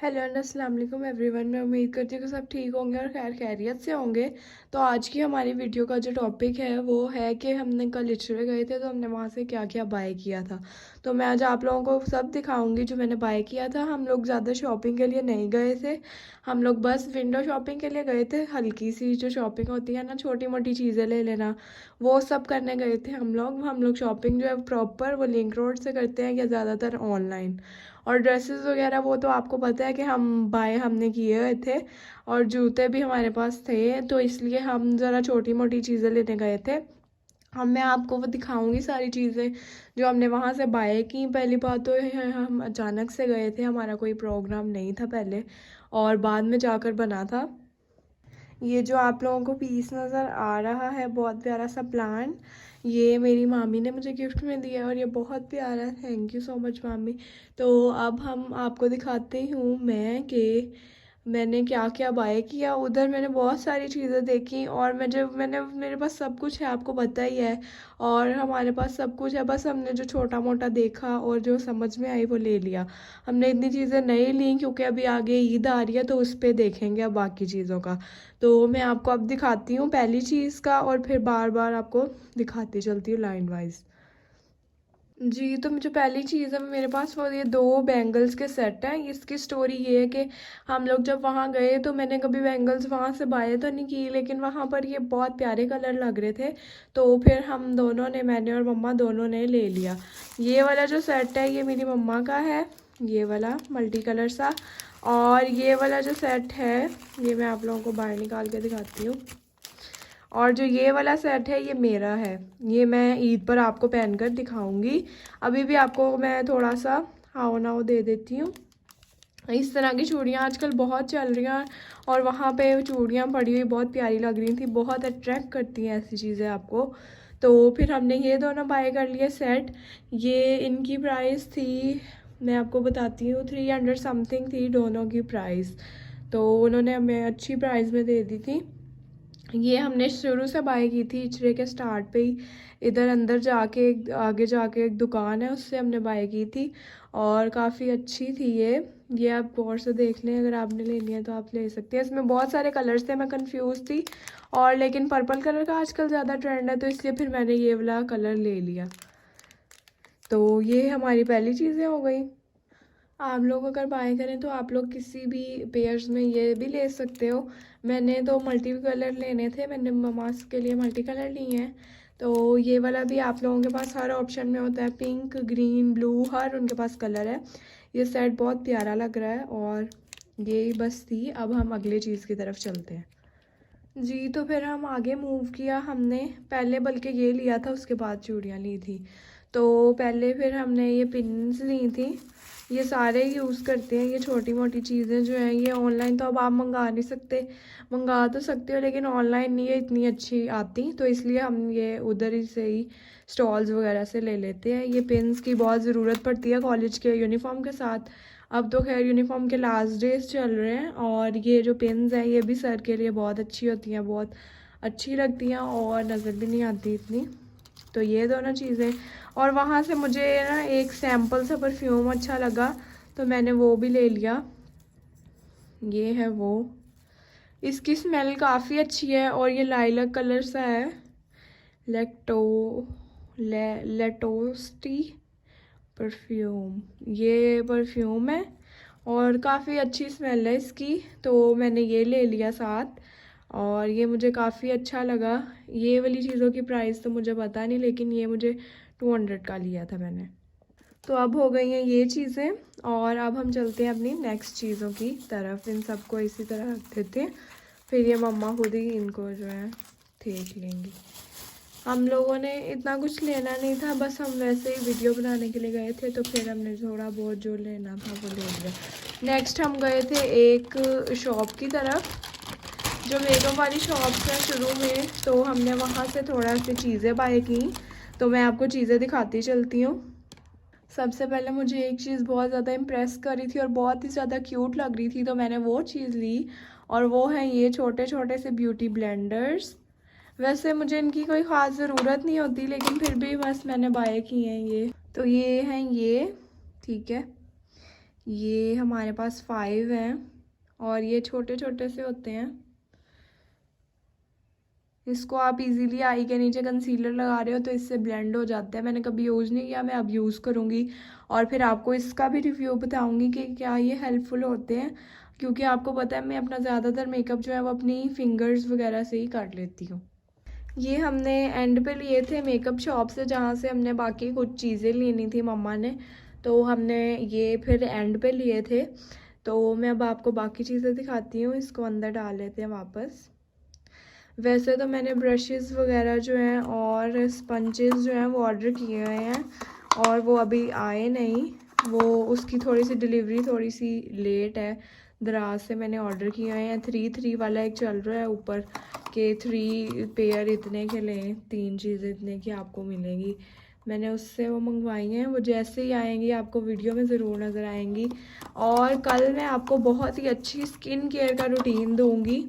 Hello and अस्सलाम वालेकुम everyone. मैं उम्मीद करती हूँ कि सब ठीक होंगे और खैर खैरियत से होंगे। तो आज की हमारी वीडियो का जो टॉपिक है वो है कि हमने कल लिटरे गए थे तो हमने वहाँ से क्या क्या बाय किया था। तो मैं आज आप लोगों को सब दिखाऊंगी जो मैंने बाय किया था। हम लोग ज़्यादा शॉपिंग के लिए नहीं गए थे, हम लोग बस विंडो शॉपिंग के लिए गए थे। हल्की सी जो शॉपिंग होती है ना, छोटी मोटी चीज़ें ले लेना, वो सब करने गए थे हम लोग शॉपिंग जो है प्रॉपर वो लिंक रोड से करते हैं या ज़्यादातर ऑनलाइन। और ड्रेसेस वगैरह वो तो आपको पता है कि हमने किए हुए थे, और जूते भी हमारे पास थे, तो इसलिए हम ज़रा छोटी मोटी चीज़ें लेने गए थे। मैं आपको वो दिखाऊंगी सारी चीज़ें जो हमने वहाँ से बाय की। पहली बात तो ये है, हम अचानक से गए थे, हमारा कोई प्रोग्राम नहीं था पहले, और बाद में जाकर बना था। ये जो आप लोगों को पीस नज़र आ रहा है, बहुत प्यारा सा प्लांट, ये मेरी मामी ने मुझे गिफ्ट में दिया और ये बहुत प्यारा है। थैंक यू सो मच मामी। तो अब हम आपको दिखाती हूँ मैं कि मैंने क्या क्या बाय किया। उधर मैंने बहुत सारी चीज़ें देखी, और मैंने मेरे पास सब कुछ है, आपको पता ही है, और हमारे पास सब कुछ है। बस हमने जो छोटा मोटा देखा और जो समझ में आई वो ले लिया। हमने इतनी चीज़ें नहीं ली क्योंकि अभी आगे ईद आ रही है, तो उस पर देखेंगे अब बाकी चीज़ों का। तो मैं आपको अब दिखाती हूँ पहली चीज़ का, और फिर बार बार आपको दिखाती चलती हूँ लाइन वाइज। जी, तो जो पहली चीज़ है मेरे पास वो ये दो बैंगल्स के सेट हैं। इसकी स्टोरी ये है कि हम लोग जब वहाँ गए तो मैंने कभी बैंगल्स वहाँ से बाय तो नहीं की, लेकिन वहाँ पर ये बहुत प्यारे कलर लग रहे थे, तो फिर हम दोनों ने, मैंने और मम्मा दोनों ने ले लिया। ये वाला जो सेट है ये मेरी मम्मा का है, ये वाला मल्टी कलर सा। और ये वाला जो सेट है ये मैं आप लोगों को बाहर निकाल के दिखाती हूँ। और जो ये वाला सेट है ये मेरा है, ये मैं ईद पर आपको पहनकर दिखाऊंगी। अभी भी आपको मैं थोड़ा सा हाव नाव दे देती हूँ। इस तरह की चूड़ियाँ आजकल बहुत चल रही हैं, और वहाँ पे चूड़ियाँ पड़ी हुई बहुत प्यारी लग रही थी, बहुत अट्रैक्ट करती हैं ऐसी चीज़ें आपको। तो फिर हमने ये दोनों बाय कर लिए सेट। ये इनकी प्राइस थी, मैं आपको बताती हूँ, 300 समथिंग थी दोनों की प्राइस। तो उन्होंने हमें अच्छी प्राइस में दे दी थी। ये हमने शुरू से बाय की थी इचरे के स्टार्ट पे ही। इधर अंदर जाके आगे जाके एक दुकान है, उससे हमने बाय की थी, और काफ़ी अच्छी थी ये आप गौर से देख लें, अगर आपने लेनी है तो आप ले सकते हैं। इसमें बहुत सारे कलर्स थे, मैं कंफ्यूज थी, और लेकिन पर्पल कलर का आजकल ज़्यादा ट्रेंड है, तो इसलिए फिर मैंने ये वाला कलर ले लिया। तो ये हमारी पहली चीज़ें हो गई। आप लोग अगर बाय करें तो आप लोग किसी भी पेयर्स में ये भी ले सकते हो। मैंने तो मल्टी कलर लेने थे, मैंने ममास के लिए मल्टी कलर लिए हैं। तो ये वाला भी आप लोगों के पास हर ऑप्शन में होता है, पिंक ग्रीन ब्लू हर उनके पास कलर है। ये सेट बहुत प्यारा लग रहा है, और ये बस थी। अब हम अगले चीज़ की तरफ चलते हैं। जी, तो फिर हम आगे मूव किया। हमने पहले बल्कि ये लिया था, उसके बाद चूड़ियाँ ली थी। तो पहले फिर हमने ये पिन्स ली थी। ये सारे यूज़ करते हैं, ये छोटी मोटी चीज़ें जो हैं ये ऑनलाइन तो अब आप मंगा नहीं सकते, मंगा तो सकते हो लेकिन ऑनलाइन नहीं ये इतनी अच्छी आती, तो इसलिए हम ये उधर ही से ही स्टॉल्स वगैरह से ले लेते हैं। ये पिन्स की बहुत ज़रूरत पड़ती है कॉलेज के यूनिफॉर्म के साथ। अब तो खैर यूनिफॉर्म के लास्ट डेज चल रहे हैं, और ये जो पिन्स हैं ये भी सर के लिए बहुत अच्छी होती हैं, बहुत अच्छी लगती हैं, और नज़र भी नहीं आती इतनी। तो ये दोनों चीज़ें। और वहाँ से मुझे ना एक सैम्पल सा परफ्यूम अच्छा लगा, तो मैंने वो भी ले लिया। ये है वो, इसकी स्मेल काफ़ी अच्छी है, और ये लाइलक कलर सा है। लेक्टो लेटोस्टी परफ्यूम, ये परफ्यूम है, और काफ़ी अच्छी स्मेल है इसकी, तो मैंने ये ले लिया साथ। और ये मुझे काफ़ी अच्छा लगा। ये वाली चीज़ों की प्राइस तो मुझे पता नहीं, लेकिन ये मुझे 200 का लिया था मैंने। तो अब हो गई हैं ये चीज़ें, और अब हम चलते हैं अपनी नेक्स्ट चीज़ों की तरफ। इन सबको इसी तरह रख देते हैं, फिर ये मम्मा खुद ही इनको जो है देख लेंगी। हम लोगों ने इतना कुछ लेना नहीं था, बस हम वैसे ही वीडियो बनाने के लिए गए थे, तो फिर हमने थोड़ा बहुत जो लेना था वो ले लिया। नेक्स्ट हम गए थे एक शॉप की तरफ, जो मेकअप वाली शॉप्स हैं शुरू में, तो हमने वहाँ से थोड़ा सी चीज़ें बाय की। तो मैं आपको चीज़ें दिखाती चलती हूँ। सबसे पहले मुझे एक चीज़ बहुत ज़्यादा इम्प्रेस कर रही थी और बहुत ही ज़्यादा क्यूट लग रही थी, तो मैंने वो चीज़ ली, और वो है ये छोटे छोटे से ब्यूटी ब्लेंडर्स। वैसे मुझे इनकी कोई ख़ास ज़रूरत नहीं होती, लेकिन फिर भी बस मैंने बाय किए हैं ये। तो ये हैं ये, ठीक है, ये हमारे पास 5 हैं और ये छोटे छोटे से होते हैं। इसको आप इजीली आई के नीचे कंसीलर लगा रहे हो तो इससे ब्लेंड हो जाता है। मैंने कभी यूज़ नहीं किया, मैं अब यूज़ करूँगी और फिर आपको इसका भी रिव्यू बताऊँगी कि क्या ये हेल्पफुल होते हैं, क्योंकि आपको पता है मैं अपना ज़्यादातर मेकअप जो है वो अपनी फिंगर्स वगैरह से ही कर लेती हूँ। ये हमने एंड पे लिए थे मेकअप शॉप से, जहाँ से हमने बाकी कुछ चीज़ें लेनी थी मम्मा ने, तो हमने ये फिर एंड पे लिए थे। तो मैं अब आपको बाकी चीज़ें दिखाती हूँ। इसको अंदर डाल लेते हैं वापस। वैसे तो मैंने ब्रशेस वगैरह जो हैं और स्पंजेस जो हैं वो ऑर्डर किए हुए हैं और वो अभी आए नहीं। वो उसकी थोड़ी सी डिलीवरी थोड़ी सी लेट है, दराज से मैंने ऑर्डर किए हुए हैं। 3 वाला एक चल रहा है ऊपर के 3 पेयर इतने के लें, 3 चीज़ें इतने की आपको मिलेंगी। मैंने उससे वो मंगवाई हैं, वो जैसे ही आएंगी आपको वीडियो में ज़रूर नज़र आएंगी। और कल मैं आपको बहुत ही अच्छी स्किन केयर का रूटीन दूँगी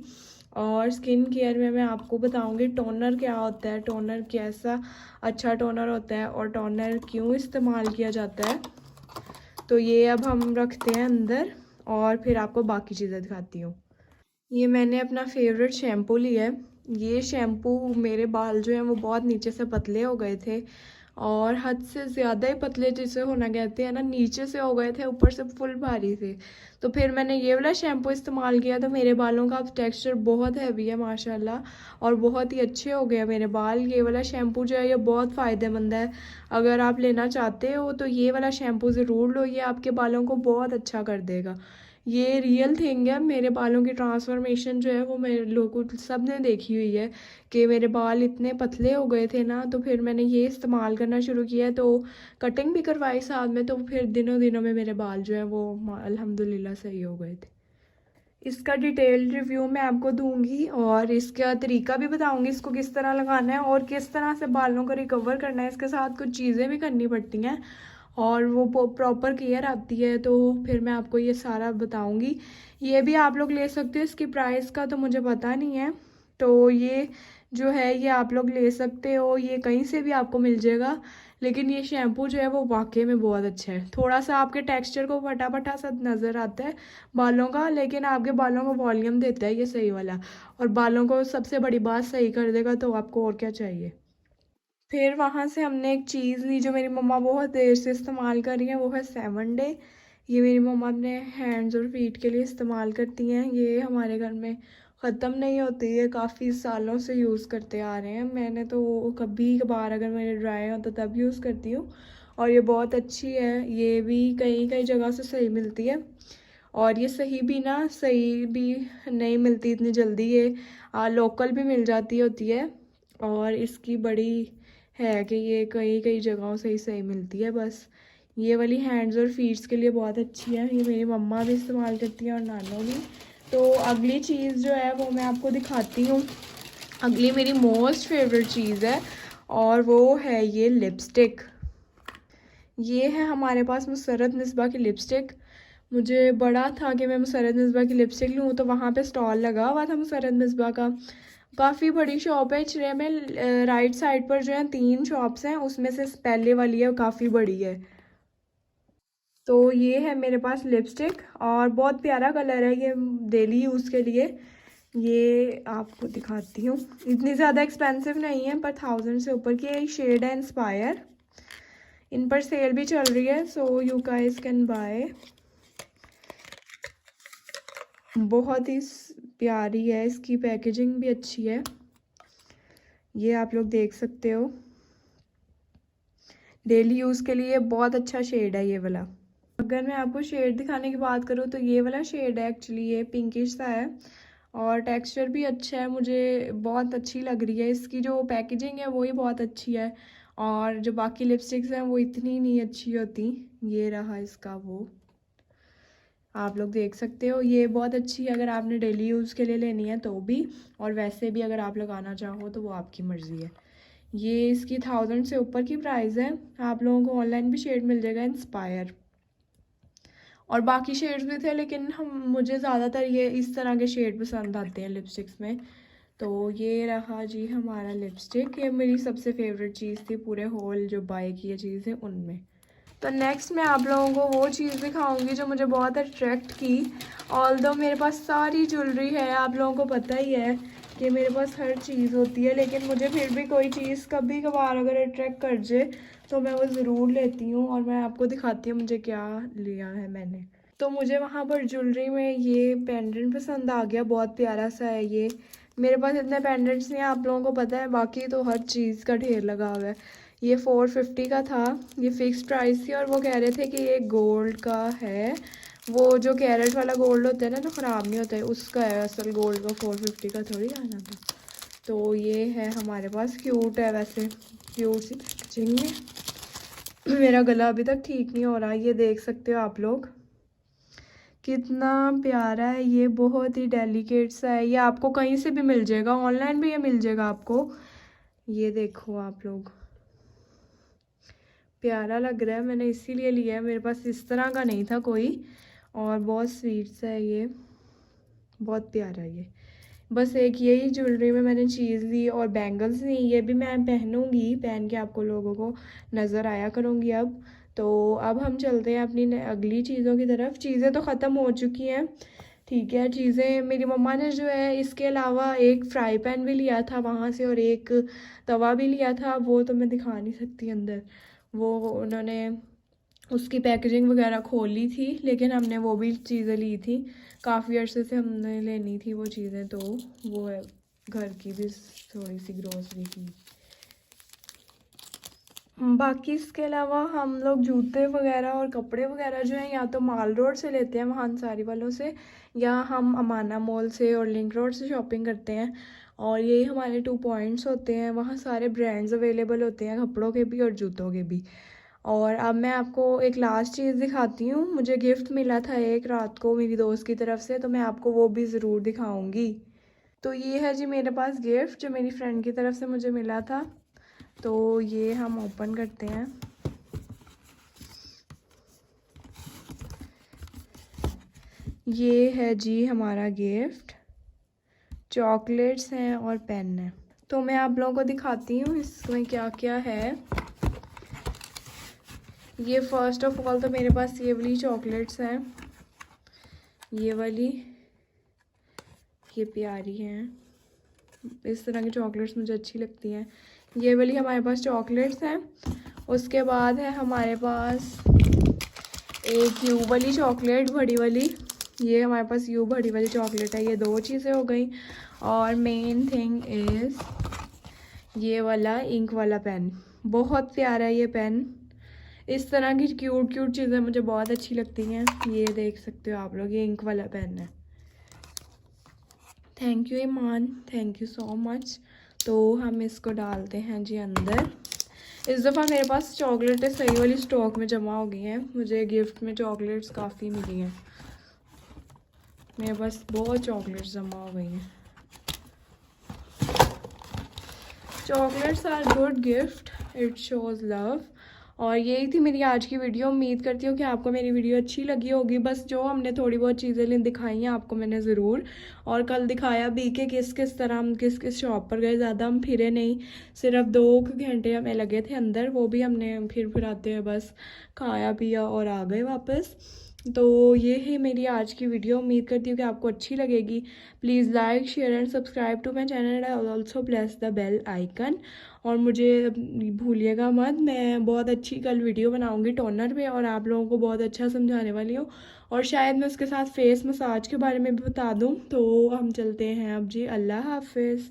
और स्किन केयर में मैं आपको बताऊंगी टोनर क्या होता है, टोनर कैसा अच्छा टोनर होता है और टोनर क्यों इस्तेमाल किया जाता है। तो ये अब हम रखते हैं अंदर और फिर आपको बाकी चीज़ें दिखाती हूँ। ये मैंने अपना फेवरेट शैम्पू लिया है। ये शैम्पू, मेरे बाल जो हैं वो बहुत नीचे से पतले हो गए थे और हद से ज़्यादा ही पतले जिसे होना कहते हैं ना, नीचे से हो गए थे, ऊपर से फुल भारी थे। तो फिर मैंने ये वाला शैम्पू इस्तेमाल किया तो मेरे बालों का अब टेक्सचर बहुत हैवी है माशाल्लाह और बहुत ही अच्छे हो गए मेरे बाल। ये वाला शैम्पू जो है ये बहुत फ़ायदेमंद है। अगर आप लेना चाहते हो तो ये वाला शैम्पू ज़रूर लो, ये आपके बालों को बहुत अच्छा कर देगा। ये रियल थिंग है। मेरे बालों की ट्रांसफॉर्मेशन जो है वो मेरे लोगों सब ने देखी हुई है कि मेरे बाल इतने पतले हो गए थे ना, तो फिर मैंने ये इस्तेमाल करना शुरू किया तो कटिंग भी करवाई साथ में, तो फिर दिनों दिनों में मेरे बाल जो है वो अल्हम्दुलिल्लाह सही हो गए थे। इसका डिटेल्ड रिव्यू मैं आपको दूंगी और इसका तरीका भी बताऊंगी, इसको किस तरह लगाना है और किस तरह से बालों को रिकवर करना है। इसके साथ कुछ चीज़ें भी करनी पड़ती हैं और वो प्रॉपर केयर आती है, तो फिर मैं आपको ये सारा बताऊंगी। ये भी आप लोग ले सकते हो, इसकी प्राइस का तो मुझे पता नहीं है। तो ये जो है ये आप लोग ले सकते हो, ये कहीं से भी आपको मिल जाएगा। लेकिन ये शैम्पू जो है वो वाकई में बहुत अच्छा है। थोड़ा सा आपके टेक्सचर को फटा फटा सा नज़र आता है बालों का, लेकिन आपके बालों को वॉल्यूम देता है ये सही वाला और बालों को सबसे बड़ी बात सही कर देगा, तो आपको और क्या चाहिए। फिर वहाँ से हमने एक चीज़ ली जो मेरी मम्मा बहुत देर से इस्तेमाल कर रही हैं, वो है 7 डे। ये मेरी मम्मा अपने हैंड्स और फीट के लिए इस्तेमाल करती हैं। ये हमारे घर में ख़त्म नहीं होती है, काफ़ी सालों से यूज़ करते आ रहे हैं। मैंने तो कभी कभार अगर मेरे ड्राई हो तो तब यूज़ करती हूँ और ये बहुत अच्छी है। ये भी कई कई जगह से सही मिलती है और ये सही भी ना, सही भी नहीं मिलती इतनी जल्दी, ये लोकल भी मिल जाती होती है और इसकी बड़ी है कि ये कई कई जगहों से ही सही मिलती है। बस ये वाली हैंड्स और फीट्स के लिए बहुत अच्छी है, ये मेरी मम्मा भी इस्तेमाल करती हैं और नानो भी। तो अगली चीज़ जो है वो मैं आपको दिखाती हूँ। अगली मेरी मोस्ट फेवरेट चीज़ है और वो है ये लिपस्टिक। ये है हमारे पास मुसर्रत मिसबा की लिपस्टिक। मुझे बड़ा था कि मैं मुसर्रत मिसबा की लिपस्टिक लूँ, तो वहाँ पे स्टॉल लगा हुआ था मुसर्रत मिसबा का। काफ़ी बड़ी शॉप है चिरे में, राइट साइड पर जो है 3 शॉप्स हैं, उसमें से पहले वाली है काफ़ी बड़ी है। तो ये है मेरे पास लिपस्टिक और बहुत प्यारा कलर है ये डेली यूज़ के लिए। ये आपको दिखाती हूँ, इतनी ज़्यादा एक्सपेंसिव नहीं है पर 1000 से ऊपर की है। शेड है इंस्पायर, इन पर सेल भी चल रही है, so you guys can buy. बहुत ही प्यारी है, इसकी पैकेजिंग भी अच्छी है, ये आप लोग देख सकते हो। डेली यूज़ के लिए बहुत अच्छा शेड है ये वाला। अगर मैं आपको शेड दिखाने की बात करूँ तो ये वाला शेड है एक्चुअली, ये पिंकिश सा है और टेक्सचर भी अच्छा है, मुझे बहुत अच्छी लग रही है। इसकी जो पैकेजिंग है वो ही बहुत अच्छी है और जो बाकी लिपस्टिक्स हैं वो इतनी नहीं अच्छी होती। ये रहा इसका वो, आप लोग देख सकते हो। ये बहुत अच्छी है अगर आपने डेली यूज़ के लिए लेनी है तो भी, और वैसे भी अगर आप लगाना चाहो तो वो आपकी मर्ज़ी है। ये इसकी 1000 से ऊपर की प्राइस है। आप लोगों को ऑनलाइन भी शेड मिल जाएगा इंस्पायर, और बाकी शेड्स भी थे लेकिन मुझे ज़्यादातर ये इस तरह के शेड पसंद आते हैं लिपस्टिक्स में। तो ये रहा जी हमारा लिपस्टिक, ये मेरी सबसे फेवरेट चीज़ थी पूरे होल जो बाय की चीज़ है उनमें। तो नेक्स्ट मैं आप लोगों को वो चीज़ दिखाऊंगी जो मुझे बहुत अट्रैक्ट की। ऑल्दो मेरे पास सारी ज्वेलरी है, आप लोगों को पता ही है कि मेरे पास हर चीज़ होती है, लेकिन मुझे फिर भी कोई चीज़ कभी कभार अगर अट्रैक्ट कर जाए तो मैं वो ज़रूर लेती हूँ और मैं आपको दिखाती हूँ मुझे क्या लिया है मैंने। तो मुझे वहाँ पर ज्वेलरी में ये पेंडेंट पसंद आ गया, बहुत प्यारा सा है ये। मेरे पास इतने पेंडेंट्स नहीं, आप लोगों को पता है, बाकी तो हर चीज़ का ढेर लगा हुआ है। ये 450 का था, ये फिक्स प्राइस थी और वो कह रहे थे कि ये गोल्ड का है, वो जो कैरेट वाला गोल्ड होता है ना, जो ख़राब नहीं होता है, उसका है असल गोल्ड का, 450 का थोड़ी आना था। तो ये है हमारे पास, क्यूट है वैसे, क्यूट सी पैकेजिंग में। मेरा गला अभी तक ठीक नहीं हो रहा, ये देख सकते हो आप लोग कितना प्यारा है ये, बहुत ही डेलिकेट सा है। ये आपको कहीं से भी मिल जाएगा, ऑनलाइन भी ये मिल जाएगा आपको। ये देखो आप लोग, प्यारा लग रहा है, मैंने इसीलिए लिया है, मेरे पास इस तरह का नहीं था कोई। और बहुत स्वीट सा है ये, बहुत प्यारा है ये। बस एक यही ज्वेलरी में मैंने चीज़ ली और बैंगल्स ली, ये भी मैं पहनूंगी, पहन के आपको लोगों को नज़र आया करूँगी अब। तो अब हम चलते हैं अपनी अगली चीज़ों की तरफ। चीज़ें तो ख़त्म हो चुकी हैं, ठीक है। चीज़ें मेरी मम्मा ने जो है, इसके अलावा एक फ्राई पैन भी लिया था वहाँ से और एक तवा भी लिया था, वो तो मैं दिखा नहीं सकती अंदर। वो उन्होंने उसकी पैकेजिंग वगैरह खोली थी, लेकिन हमने वो भी चीज़ें ली थी, काफ़ी अर्से से हमने लेनी थी वो चीज़ें, तो वो है घर की भी थोड़ी सी ग्रोसरी की। बाकी इसके अलावा हम लोग जूते वगैरह और कपड़े वगैरह जो हैं, या तो माल रोड से लेते हैं वहाँ अंसारी वालों से, या हम अमाना मॉल से और लिंक रोड से शॉपिंग करते हैं। और यही हमारे 2 पॉइंट्स होते हैं, वहाँ सारे ब्रांड्स अवेलेबल होते हैं, कपड़ों के भी और जूतों के भी। और अब मैं आपको एक लास्ट चीज़ दिखाती हूँ, मुझे गिफ्ट मिला था एक रात को मेरी दोस्त की तरफ से, तो मैं आपको वो भी ज़रूर दिखाऊंगी। तो ये है जी मेरे पास गिफ्ट जो मेरी फ्रेंड की तरफ से मुझे मिला था, तो ये हम ओपन करते हैं। ये है जी हमारा गिफ्ट, चॉकलेट्स हैं और पेन है। तो मैं आप लोगों को दिखाती हूँ इसमें क्या क्या है। ये फर्स्ट ऑफ ऑल तो मेरे पास ये वाली चॉकलेट्स हैं, ये वाली, ये प्यारी हैं, इस तरह की चॉकलेट्स मुझे अच्छी लगती हैं। ये वाली हमारे पास चॉकलेट्स हैं। उसके बाद है हमारे पास एक यू वाली चॉकलेट, बड़ी वाली, ये हमारे पास यू बड़ी वाली चॉकलेट है। ये 2 चीज़ें हो गई। और मेन थिंग इज़ ये वाला इंक वाला पेन, बहुत प्यारा है ये पेन। इस तरह की क्यूट क्यूट चीज़ें मुझे बहुत अच्छी लगती हैं। ये देख सकते हो आप लोग, ये इंक वाला पेन है। Thank you Iman, thank you so much. तो हम इसको डालते हैं जी अंदर। इस दफ़ा मेरे पास चॉकलेटें सही वाली स्टॉक में जमा हो गई हैं, मुझे गिफ्ट में चॉकलेट्स काफ़ी मिली हैं, मेरे पास बहुत चॉकलेट्स जमा हो गई हैं। Chocolates are good gift, it shows love. और यही थी मेरी आज की वीडियो। उम्मीद करती हूँ कि आपको मेरी वीडियो अच्छी लगी होगी। बस जो हमने थोड़ी बहुत चीज़ें दिखाई हैं आपको मैंने ज़रूर, और कल दिखाया भी कि किस किस तरह हम किस किस शॉप पर गए। ज़्यादा हम फिरे नहीं, सिर्फ 2 घंटे हमें लगे थे अंदर, वो भी हमने फिर आते हुए बस खाया पिया और आ गए वापस। तो ये है मेरी आज की वीडियो, उम्मीद करती हूँ कि आपको अच्छी लगेगी। Please like share and subscribe to my channel and also press the bell icon. और मुझे भूलिएगा मत, मैं बहुत अच्छी कल वीडियो बनाऊंगी टोनर पे और आप लोगों को बहुत अच्छा समझाने वाली हूँ, और शायद मैं उसके साथ फेस मसाज के बारे में भी बता दूँ। तो हम चलते हैं अब जी, अल्लाह हाफिज़।